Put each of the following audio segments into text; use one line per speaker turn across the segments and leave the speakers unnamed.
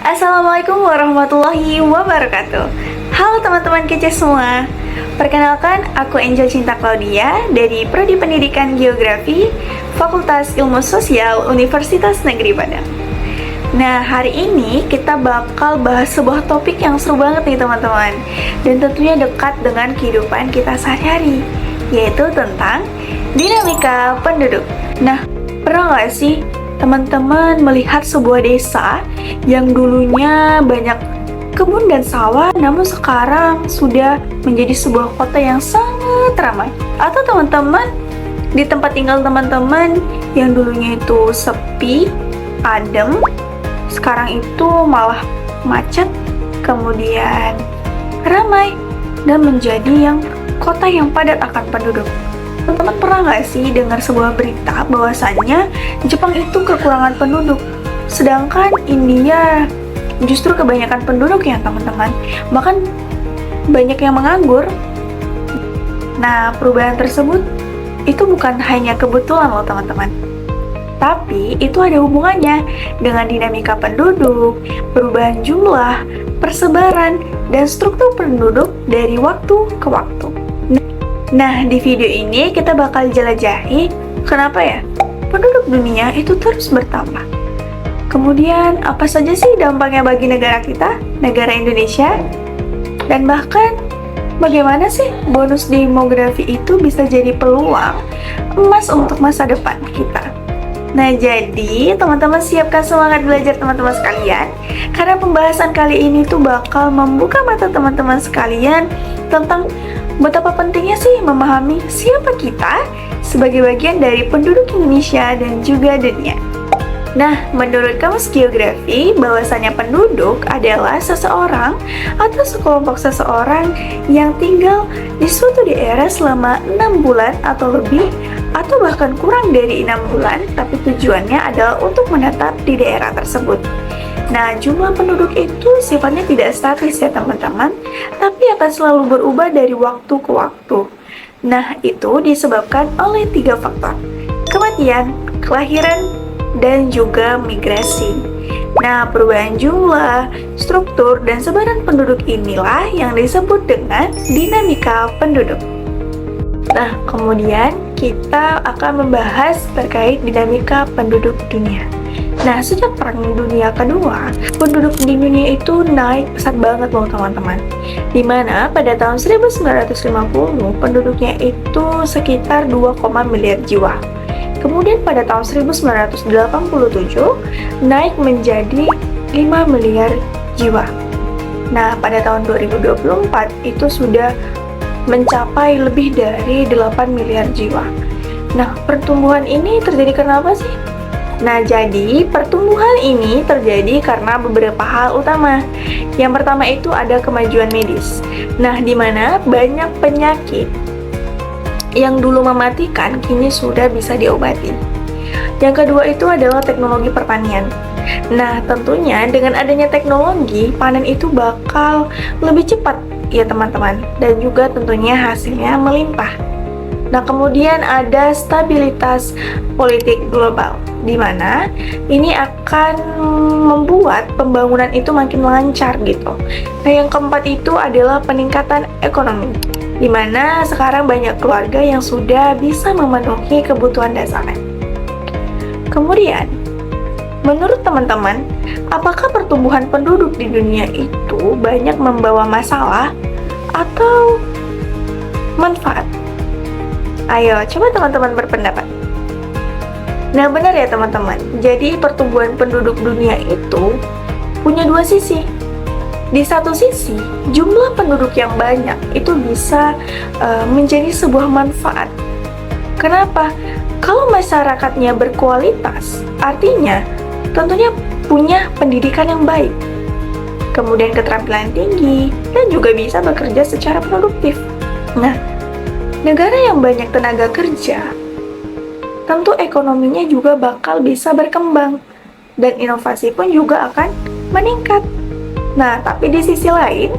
Assalamualaikum warahmatullahi wabarakatuh. Halo teman-teman kece semua. Perkenalkan, aku Angel Cinta Claudia dari Prodi Pendidikan Geografi Fakultas Ilmu Sosial Universitas Negeri Padang. Nah, hari ini kita bakal bahas sebuah topik yang seru banget nih teman-teman, dan tentunya dekat dengan kehidupan kita sehari-hari, yaitu tentang dinamika penduduk. Nah, pernah nggak sih teman-teman melihat sebuah desa yang dulunya banyak kebun dan sawah, namun sekarang sudah menjadi sebuah kota yang sangat ramai? Atau teman-teman di tempat tinggal teman-teman yang dulunya itu sepi, adem, sekarang itu malah macet, kemudian ramai, dan menjadi yang kota yang padat akan penduduk. Teman-teman pernah nggak sih dengar sebuah berita bahwasannya Jepang itu kekurangan penduduk, sedangkan India justru kebanyakan penduduk ya teman-teman, bahkan banyak yang menganggur. Nah, perubahan tersebut itu bukan hanya kebetulan loh teman-teman, tapi itu ada hubungannya dengan dinamika penduduk, perubahan jumlah, persebaran, dan struktur penduduk dari waktu ke waktu. Nah, di video ini kita bakal jelajahi kenapa ya penduduk dunia itu terus bertambah. Kemudian, apa saja sih dampaknya bagi negara kita, negara Indonesia? Dan bahkan, bagaimana sih bonus demografi itu bisa jadi peluang emas untuk masa depan kita? Nah, jadi teman-teman siapkan semangat belajar teman-teman sekalian, karena pembahasan kali ini tuh bakal membuka mata teman-teman sekalian tentang betapa pentingnya sih memahami siapa kita sebagai bagian dari penduduk Indonesia dan juga dunia. Nah, menurut Kamus Geografi, bahwasanya penduduk adalah seseorang atau sekelompok seseorang yang tinggal di suatu daerah selama 6 bulan atau lebih, atau bahkan kurang dari 6 bulan, tapi tujuannya adalah untuk menetap di daerah tersebut. Nah, jumlah penduduk itu sifatnya tidak statis ya teman-teman, tapi akan selalu berubah dari waktu ke waktu. Nah, itu disebabkan oleh 3 faktor: kematian, kelahiran, dan juga migrasi. Nah, perubahan jumlah, struktur, dan sebaran penduduk inilah yang disebut dengan dinamika penduduk. Nah, kemudian kita akan membahas terkait dinamika penduduk dunia. Nah, sejak Perang Dunia Kedua, penduduk di dunia itu naik pesat banget loh teman-teman. Dimana pada tahun 1950, penduduknya itu sekitar 2, miliar jiwa. Kemudian pada tahun 1987, naik menjadi 5 miliar jiwa. Nah, pada tahun 2024, itu sudah mencapai lebih dari 8 miliar jiwa. Nah, pertumbuhan ini terjadi kenapa sih? Nah, jadi pertumbuhan ini terjadi karena beberapa hal utama. Yang pertama itu ada kemajuan medis. Nah, di mana banyak penyakit yang dulu mematikan kini sudah bisa diobati. Yang kedua itu adalah teknologi pertanian. Nah, tentunya dengan adanya teknologi, panen itu bakal lebih cepat ya teman-teman, dan juga tentunya hasilnya melimpah. Nah, kemudian ada stabilitas politik global, di mana ini akan membuat pembangunan itu makin lancar gitu. Nah, yang keempat itu adalah peningkatan ekonomi, di mana sekarang banyak keluarga yang sudah bisa memenuhi kebutuhan dasarnya. Kemudian, menurut teman-teman, apakah pertumbuhan penduduk di dunia itu banyak membawa masalah atau manfaat? Ayo, coba teman-teman berpendapat. Nah, benar ya teman-teman. Jadi, pertumbuhan penduduk dunia itu punya dua sisi. Di satu sisi, jumlah penduduk yang banyak itu bisa menjadi sebuah manfaat. Kenapa? Kalau masyarakatnya berkualitas, artinya tentunya punya pendidikan yang baik, kemudian keterampilan tinggi, dan juga bisa bekerja secara produktif. Nah, negara yang banyak tenaga kerja, tentu ekonominya juga bakal bisa berkembang, dan inovasi pun juga akan meningkat. Nah, tapi di sisi lain,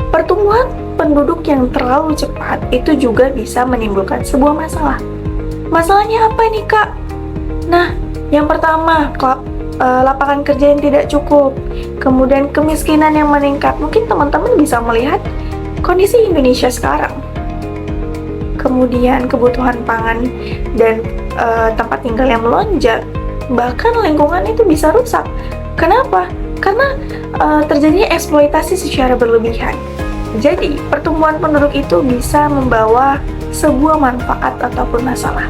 pertumbuhan penduduk yang terlalu cepat itu juga bisa menimbulkan sebuah masalah. Masalahnya apa nih, Kak? Nah, yang pertama, lapangan kerja yang tidak cukup, kemudian kemiskinan yang meningkat. Mungkin teman-teman bisa melihat kondisi Indonesia sekarang. Kemudian kebutuhan pangan dan tempat tinggal yang melonjak, bahkan lingkungan itu bisa rusak. Kenapa? Karena terjadinya eksploitasi secara berlebihan. Jadi, pertumbuhan penduduk itu bisa membawa sebuah manfaat ataupun masalah.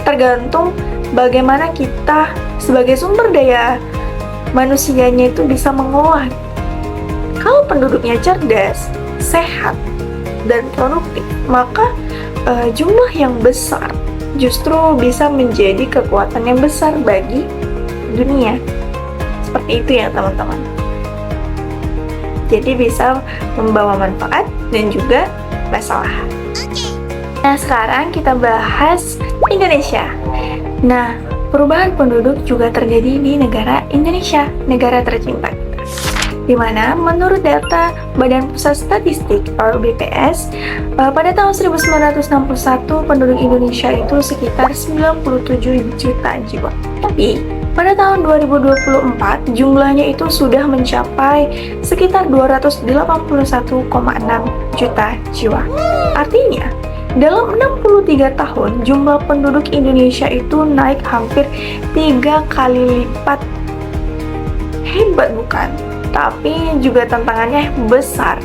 Tergantung bagaimana kita sebagai sumber daya manusianya itu bisa mengolah. Kalau penduduknya cerdas, sehat, dan produktif, maka jumlah yang besar justru bisa menjadi kekuatan yang besar bagi dunia. Seperti itu ya teman-teman. Jadi bisa membawa manfaat dan juga masalah. Nah, sekarang kita bahas Indonesia. Nah, perubahan penduduk juga terjadi di negara Indonesia, negara tercinta kita. Di mana menurut data Badan Pusat Statistik atau BPS, pada tahun 1961 penduduk Indonesia itu sekitar 97 juta jiwa. Tapi pada tahun 2024 jumlahnya itu sudah mencapai sekitar 281,6 juta jiwa. Artinya, dalam 63 tahun, jumlah penduduk Indonesia itu naik hampir 3 kali lipat. Hebat bukan? Tapi juga tantangannya besar.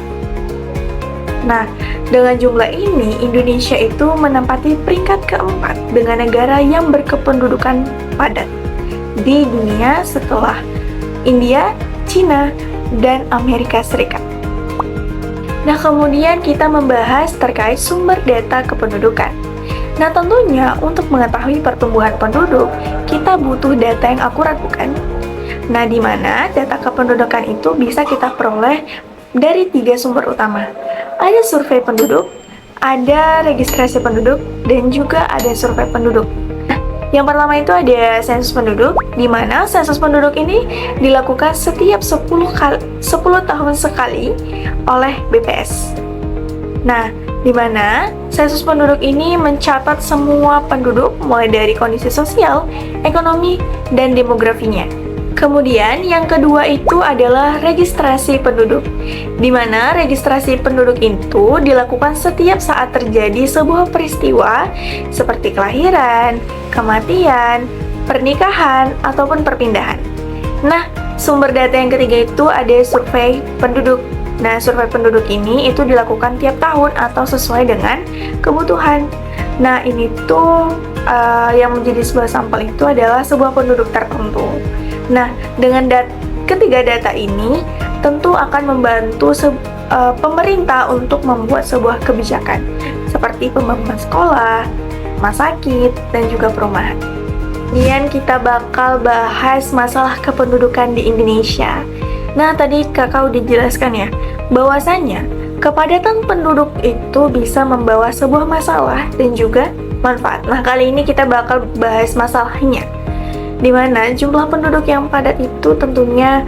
Nah, dengan jumlah ini, Indonesia itu menempati peringkat keempat dengan negara yang berkependudukan padat di dunia setelah India, Cina, dan Amerika Serikat. Nah, kemudian kita membahas terkait sumber data kependudukan. Nah, tentunya untuk mengetahui pertumbuhan penduduk, kita butuh data yang akurat, bukan? Nah, di mana data kependudukan itu bisa kita peroleh dari 3 sumber utama. Ada survei penduduk, ada registrasi penduduk, dan juga ada survei penduduk. Nah, yang pertama itu ada sensus penduduk, di mana sensus penduduk ini dilakukan setiap 10 tahun sekali oleh BPS. Nah, di mana sensus penduduk ini mencatat semua penduduk mulai dari kondisi sosial, ekonomi, dan demografinya. Kemudian yang kedua itu adalah registrasi penduduk, di mana registrasi penduduk itu dilakukan setiap saat terjadi sebuah peristiwa seperti kelahiran, kematian, pernikahan, ataupun perpindahan. Nah, sumber data yang ketiga itu ada survei penduduk. Nah, survei penduduk ini itu dilakukan tiap tahun atau sesuai dengan kebutuhan. Nah, ini tuh yang menjadi sebuah sampel itu adalah sebuah penduduk tertentu. Nah, dengan ketiga data ini tentu akan membantu pemerintah untuk membuat sebuah kebijakan seperti pembangunan sekolah, rumah sakit, dan juga perumahan. Kemudian kita bakal bahas masalah kependudukan di Indonesia. Nah, tadi kakak udah jelaskan ya, bahwasannya kepadatan penduduk itu bisa membawa sebuah masalah dan juga manfaat. Nah, kali ini kita bakal bahas masalahnya, di mana jumlah penduduk yang padat itu tentunya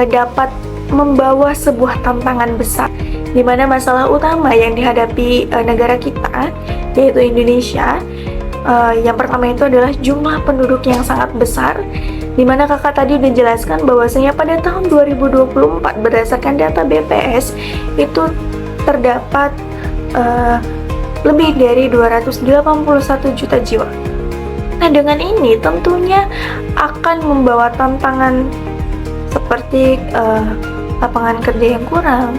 dapat membawa sebuah tantangan besar, di mana masalah utama yang dihadapi negara kita, yaitu Indonesia, yang pertama itu adalah jumlah penduduk yang sangat besar, di mana kakak tadi udah jelaskan bahwasanya pada tahun 2024 berdasarkan data BPS itu terdapat lebih dari 281 juta jiwa. Nah, dengan ini tentunya akan membawa tantangan seperti lapangan kerja yang kurang,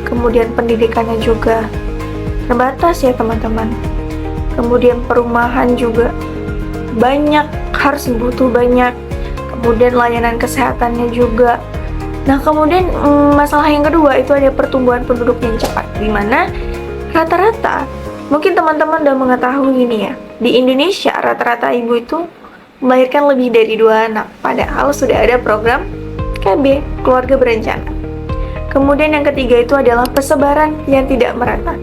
kemudian pendidikannya juga terbatas ya teman-teman. Kemudian perumahan juga harus butuh banyak, kemudian layanan kesehatannya juga. Nah, kemudian masalah yang kedua itu ada pertumbuhan penduduk yang cepat, di mana rata-rata mungkin teman-teman udah mengetahui ini ya, di Indonesia rata-rata ibu itu melahirkan lebih dari 2 anak, padahal sudah ada program KB, keluarga berencana. Kemudian yang ketiga itu adalah persebaran yang tidak merata,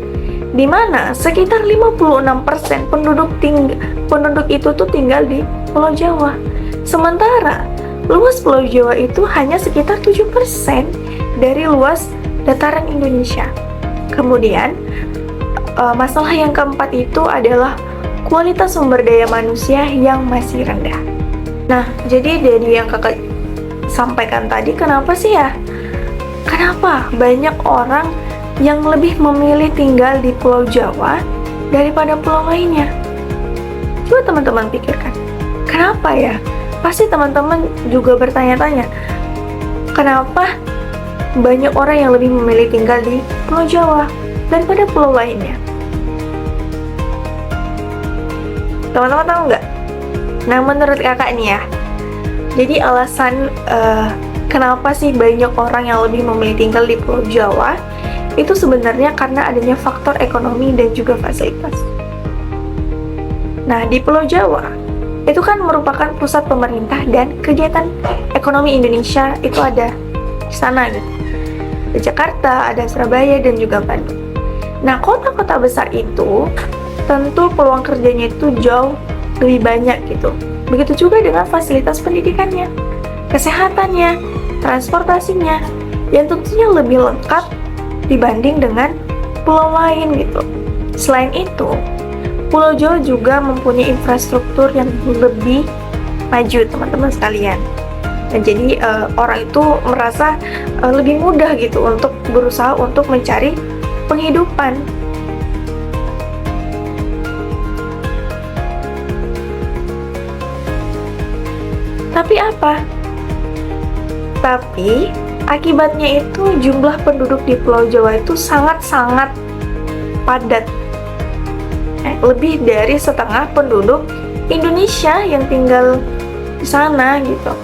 di mana sekitar 56% penduduk itu tuh tinggal di Pulau Jawa. Sementara luas Pulau Jawa itu hanya sekitar 7% dari luas dataran Indonesia. Kemudian masalah yang keempat itu adalah kualitas sumber daya manusia yang masih rendah. Nah, jadi dari yang kakak sampaikan tadi, kenapa sih ya? Kenapa banyak orang yang lebih memilih tinggal di Pulau Jawa daripada pulau lainnya? Coba teman-teman pikirkan, kenapa ya? Pasti teman-teman juga bertanya-tanya, kenapa banyak orang yang lebih memilih tinggal di Pulau Jawa daripada pulau lainnya? Teman-teman tahu nggak? Nah, menurut kakak nih ya, jadi alasan kenapa sih banyak orang yang lebih memilih tinggal di Pulau Jawa itu sebenarnya karena adanya faktor ekonomi dan juga fasilitas. Nah, di Pulau Jawa itu kan merupakan pusat pemerintah dan kegiatan ekonomi Indonesia itu ada di sana gitu. Di Jakarta, ada Surabaya dan juga Bandung. Nah, kota-kota besar itu tentu peluang kerjanya itu jauh lebih banyak gitu. Begitu juga dengan fasilitas pendidikannya, kesehatannya, transportasinya, yang tentunya lebih lengkap dibanding dengan pulau lain gitu. Selain itu, Pulau Jawa juga mempunyai infrastruktur yang lebih maju, teman-teman sekalian. Dan jadi orang itu merasa lebih mudah gitu untuk berusaha untuk mencari penghidupan. Tapi apa? Tapi akibatnya itu jumlah penduduk di Pulau Jawa itu sangat-sangat padat. Lebih dari setengah penduduk Indonesia yang tinggal di sana gitu.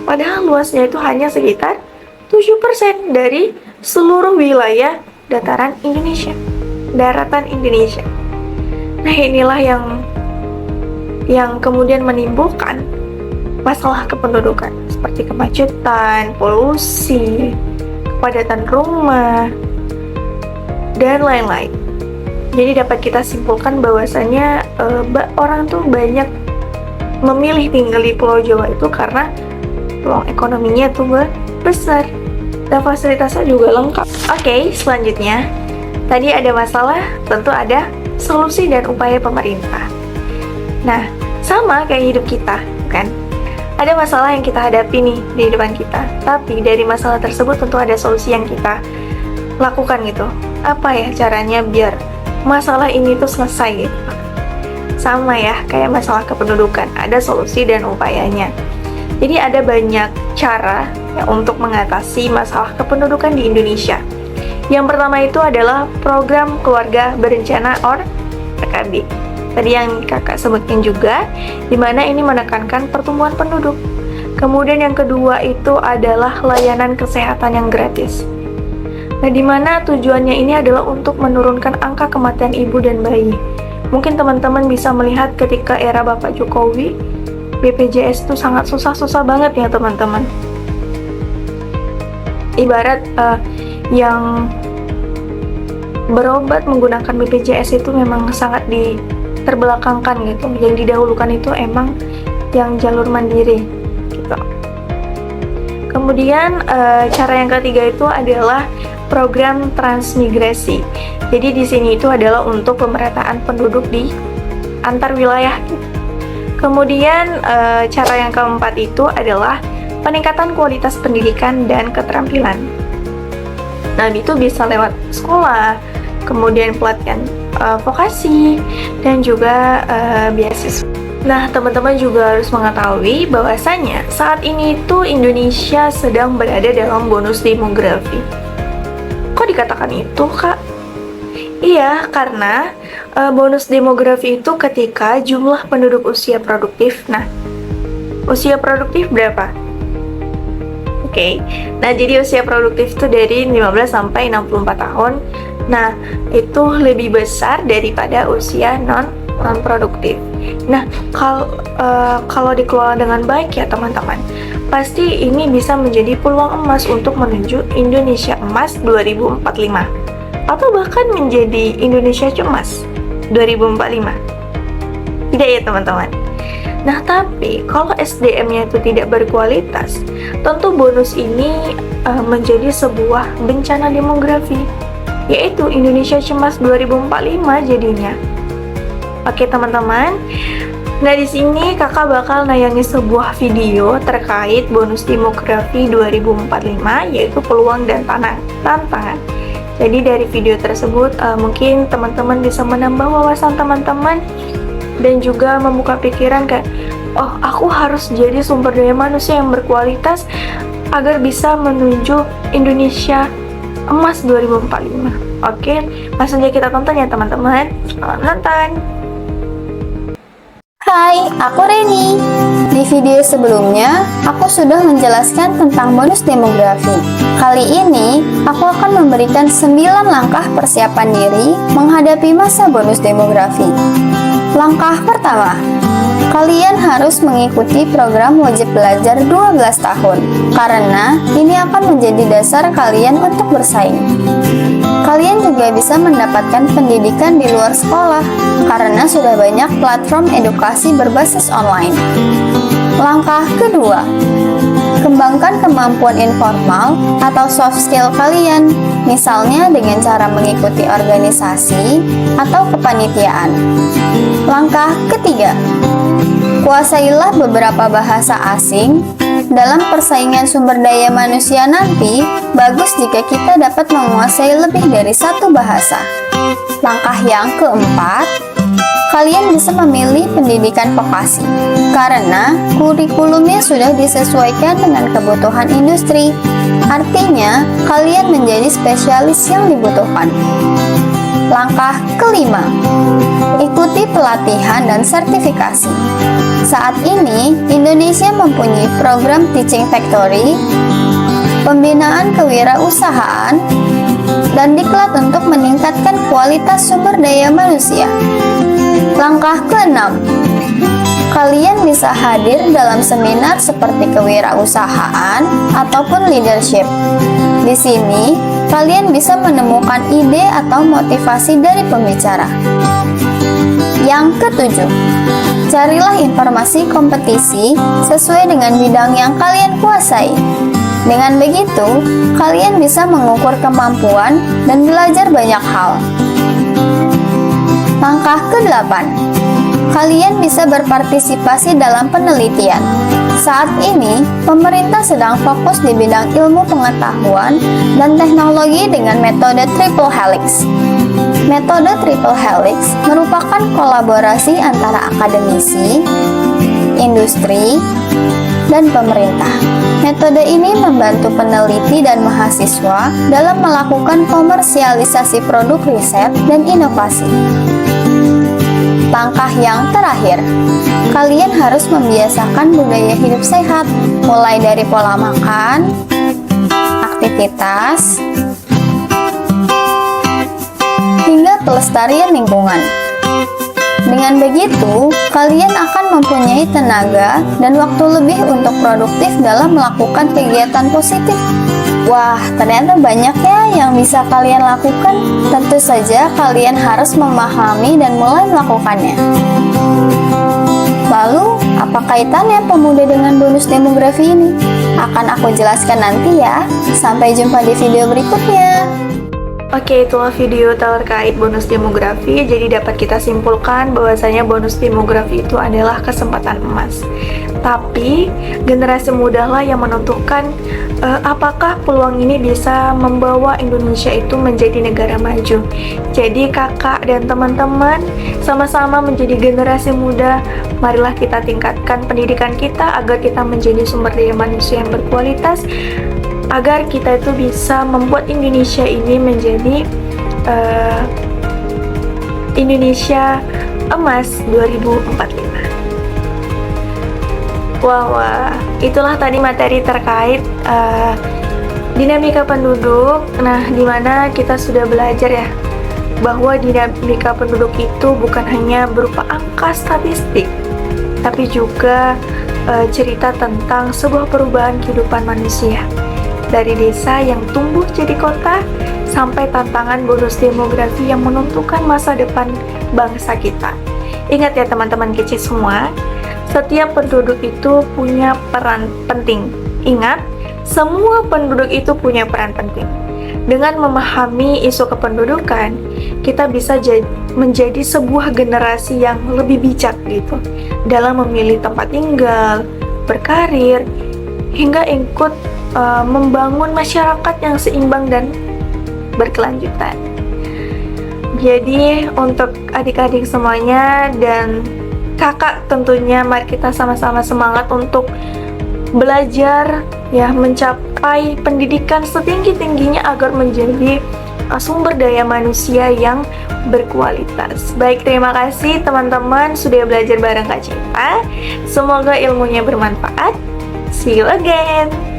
Padahal luasnya itu hanya sekitar 7% dari seluruh wilayah dataran Indonesia, daratan Indonesia. Nah, inilah yang kemudian menimbulkan masalah kependudukan seperti kemacetan, polusi, kepadatan rumah, dan lain-lain. Jadi dapat kita simpulkan bahwasanya orang tuh banyak memilih tinggal di Pulau Jawa itu karena peluang ekonominya tuh besar dan fasilitasnya juga lengkap. Oke, selanjutnya tadi ada masalah, tentu ada solusi dan upaya pemerintah. Nah, sama kayak hidup kita, kan? Ada masalah yang kita hadapi nih di depan kita, tapi dari masalah tersebut tentu ada solusi yang kita lakukan gitu. Apa ya caranya biar masalah ini tuh selesai gitu? Sama ya, kayak masalah kependudukan, ada solusi dan upayanya. Jadi ada banyak cara ya, untuk mengatasi masalah kependudukan di Indonesia. Yang pertama itu adalah program keluarga berencana or PKB. Tadi yang kakak sebutkan juga, di mana ini menekankan pertumbuhan penduduk. Kemudian yang kedua itu adalah layanan kesehatan yang gratis. Nah, di mana tujuannya ini adalah untuk menurunkan angka kematian ibu dan bayi. Mungkin teman-teman bisa melihat ketika era Bapak Jokowi, BPJS itu sangat susah-susah banget ya teman-teman. Ibarat yang berobat menggunakan BPJS itu memang sangat terbelakangkan gitu. Yang didahulukan itu emang yang jalur mandiri gitu. Kemudian cara yang ketiga itu adalah program transmigrasi. Jadi di sini itu adalah untuk pemerataan penduduk di antar wilayah. Kemudian cara yang keempat itu adalah peningkatan kualitas pendidikan dan keterampilan. Nah, itu bisa lewat sekolah, kemudian pelatihan vokasi, dan juga beasiswa. Nah, teman-teman juga harus mengetahui bahwasanya saat ini itu Indonesia sedang berada dalam bonus demografi. Kok dikatakan itu, Kak? Iya, karena bonus demografi itu ketika jumlah penduduk usia produktif. Nah, usia produktif berapa? Oke. Nah, jadi usia produktif itu dari 15 sampai 64 tahun. Nah, itu lebih besar daripada usia non-produktif. Nah, kalau dikelola dengan baik ya teman-teman, pasti ini bisa menjadi peluang emas untuk menuju Indonesia Emas 2045. Atau bahkan menjadi Indonesia Cemas 2045. Tidak ya teman-teman? Nah, tapi kalau SDM-nya itu tidak berkualitas, tentu bonus ini menjadi sebuah bencana demografi, yaitu Indonesia Cemas 2045 jadinya. Oke teman-teman, Nah, di sini kakak bakal nayangin sebuah video terkait bonus demografi 2045, yaitu peluang dan tantangan. Jadi dari video tersebut mungkin teman-teman bisa menambah wawasan teman-teman dan juga membuka pikiran kayak, oh, aku harus jadi sumber daya manusia yang berkualitas agar bisa menuju Indonesia emas 2045. Oke, langsung aja kita tonton ya teman-teman. Selamat nonton.
Hai, aku Reni. Di video sebelumnya, aku sudah menjelaskan tentang bonus demografi. Kali ini, aku akan memberikan 9 langkah persiapan diri menghadapi masa bonus demografi. Langkah pertama, kalian harus mengikuti program wajib belajar 12 tahun, karena ini akan menjadi dasar kalian untuk bersaing. Kalian juga bisa mendapatkan pendidikan di luar sekolah, karena sudah banyak platform edukasi berbasis online. Langkah kedua, kembangkan kemampuan informal atau soft skill kalian, misalnya dengan cara mengikuti organisasi atau kepanitiaan. Langkah ketiga, kuasailah beberapa bahasa asing. Dalam persaingan sumber daya manusia nanti, bagus jika kita dapat menguasai lebih dari satu bahasa. Langkah yang keempat, kalian bisa memilih pendidikan vokasi, karena kurikulumnya sudah disesuaikan dengan kebutuhan industri. Artinya, kalian menjadi spesialis yang dibutuhkan. Langkah kelima, ikuti pelatihan dan sertifikasi. Saat ini, Indonesia mempunyai program Teaching Factory, pembinaan kewirausahaan, dan diklat untuk meningkatkan kualitas sumber daya manusia. Langkah keenam, kalian bisa hadir dalam seminar seperti kewirausahaan ataupun leadership. Di sini, kalian bisa menemukan ide atau motivasi dari pembicara. Yang ketujuh, carilah informasi kompetisi sesuai dengan bidang yang kalian kuasai. Dengan begitu, kalian bisa mengukur kemampuan dan belajar banyak hal. Langkah ke-8, kalian bisa berpartisipasi dalam penelitian. Saat ini, pemerintah sedang fokus di bidang ilmu pengetahuan dan teknologi dengan metode triple helix. Metode triple helix merupakan kolaborasi antara akademisi, industri, dan pemerintah. Metode ini membantu peneliti dan mahasiswa dalam melakukan komersialisasi produk riset dan inovasi. Langkah yang terakhir, kalian harus membiasakan budaya hidup sehat, mulai dari pola makan, aktivitas, hingga pelestarian lingkungan. Dengan begitu, kalian akan mempunyai tenaga dan waktu lebih untuk produktif dalam melakukan kegiatan positif. Wah, ternyata banyak ya yang bisa kalian lakukan. Tentu saja kalian harus memahami dan mulai melakukannya. Lalu, apa kaitannya pemuda dengan bonus demografi ini? Akan aku jelaskan nanti ya. Sampai jumpa di video berikutnya.
Oke, itulah video terkait bonus demografi. Jadi dapat kita simpulkan bahwasanya bonus demografi itu adalah kesempatan emas. Tapi generasi muda lah yang menentukan apakah peluang ini bisa membawa Indonesia itu menjadi negara maju. Jadi kakak dan teman-teman sama-sama menjadi generasi muda. Marilah kita tingkatkan pendidikan kita agar kita menjadi sumber daya manusia yang berkualitas, agar kita itu bisa membuat Indonesia ini menjadi Indonesia emas 2045. Wah, itulah tadi materi terkait dinamika penduduk. Nah, dimana kita sudah belajar ya bahwa dinamika penduduk itu bukan hanya berupa angka statistik, tapi juga cerita tentang sebuah perubahan kehidupan manusia. Dari desa yang tumbuh jadi kota, sampai tantangan bonus demografi yang menentukan masa depan bangsa kita. Ingat ya teman-teman kecil semua, setiap penduduk itu punya peran penting. Ingat, semua penduduk itu punya peran penting. Dengan memahami isu kependudukan, kita bisa menjadi sebuah generasi yang lebih bijak gitu dalam memilih tempat tinggal, berkarir, hingga ikut membangun masyarakat yang seimbang dan berkelanjutan. Jadi untuk adik-adik semuanya dan kakak tentunya, mari kita sama-sama semangat untuk belajar ya, mencapai pendidikan setinggi-tingginya agar menjadi sumber daya manusia yang berkualitas. Baik, terima kasih teman-teman sudah belajar bareng Kak Cinta. Semoga ilmunya bermanfaat. See you again.